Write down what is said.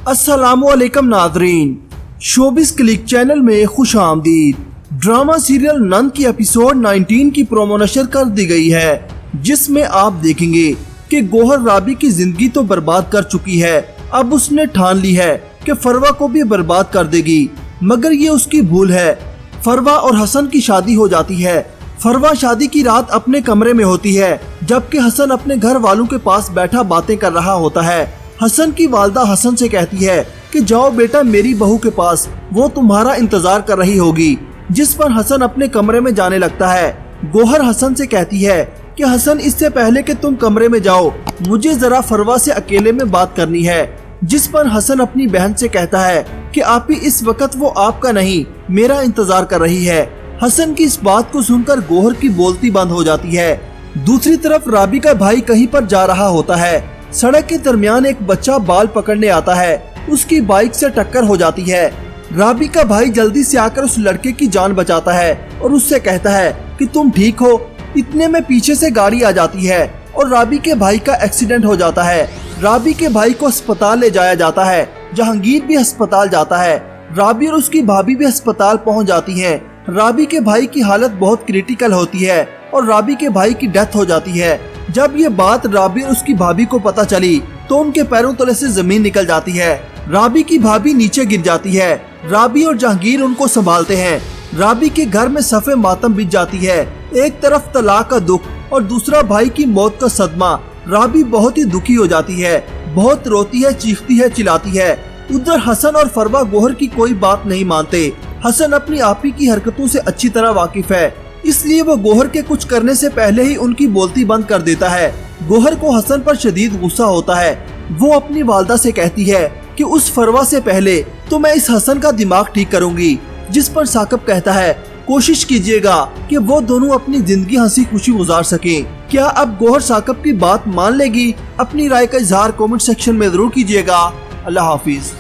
अस्सलामुअलैकुम नाज़रीन, showbiz click channel में खुश आमदीद। ड्रामा सीरियल नन की एपिसोड 19 की प्रोमो नशर कर दी गई है, जिसमें आप देखेंगे कि गौहर राबी की जिंदगी तो बर्बाद कर चुकी है। अब उसने ठान ली है कि फरवा को भी बर्बाद कर देगी, मगर ये उसकी भूल है। फरवा और हसन की शादी हो जाती है। फरवा शादी की रात अपने कमरे में होती है, जबकि हसन अपने घर वालों के पास बैठा बातें कर रहा होता है। हसन की वालदा हसन से कहती है कि जाओ बेटा मेरी बहू के पास, वो तुम्हारा इंतजार कर रही होगी। जिस पर हसन अपने कमरे में जाने लगता है। गौहर हसन से कहती है कि हसन, इससे पहले कि तुम कमरे में जाओ, मुझे जरा फरवा से अकेले में बात करनी है। जिस पर हसन अपनी बहन से कहता है कि आपी, इस वक्त वो आपका नहीं मेरा इंतजार कर रही है। हसन की इस बात को सुनकर गौहर की बोलती बंद हो जाती है। दूसरी तरफ राबी का भाई कहीं पर जा रहा होता है। सड़क के दरमियान एक बच्चा बाल पकड़ने आता है, उसकी बाइक से टक्कर हो जाती है। राबी का भाई जल्दी से आकर उस लड़के की जान बचाता है और उससे कहता है कि तुम ठीक हो। इतने में पीछे से गाड़ी आ जाती है और राबी के भाई का एक्सीडेंट हो जाता है। राबी के भाई को अस्पताल ले जाया जाता है। जहांगीर भी अस्पताल जाता है। राबी और उसकी भाभी भी अस्पताल पहुंच जाती हैं। राबी के भाई की हालत बहुत क्रिटिकल होती है और राबी के भाई की डेथ हो जाती है। जब ये बात राबी और उसकी भाभी को पता चली तो उनके पैरों तले से जमीन निकल जाती है। राबी की भाभी नीचे गिर जाती है। राबी और जहांगीर उनको संभालते हैं। राबी के घर में सफ़े मातम बिछ जाती है। एक तरफ तलाक का दुख और दूसरा भाई की मौत का सदमा। राबी बहुत ही दुखी हो जाती है, बहुत रोती है, चीखती है, चिल्लाती है। उधर हसन और फरवा गौहर की कोई बात नहीं मानते। हसन अपनी आपी की हरकतों से अच्छी तरह वाकिफ है, इसलिए वो गौहर के कुछ करने से पहले ही उनकी बोलती बंद कर देता है। गौहर को हसन पर शदीद गुस्सा होता है। वो अपनी वालदा से कहती है कि उस फरवा से पहले तो मैं इस हसन का दिमाग ठीक करूंगी। जिस पर साकिब कहता है कोशिश कीजिएगा कि वो दोनों अपनी जिंदगी हंसी खुशी गुजार सकें। क्या अब गौहर साकिब की बात मान लेगी? अपनी राय का इजहार कमेंट सेक्शन में जरूर कीजिएगा। अल्लाह हाफिज।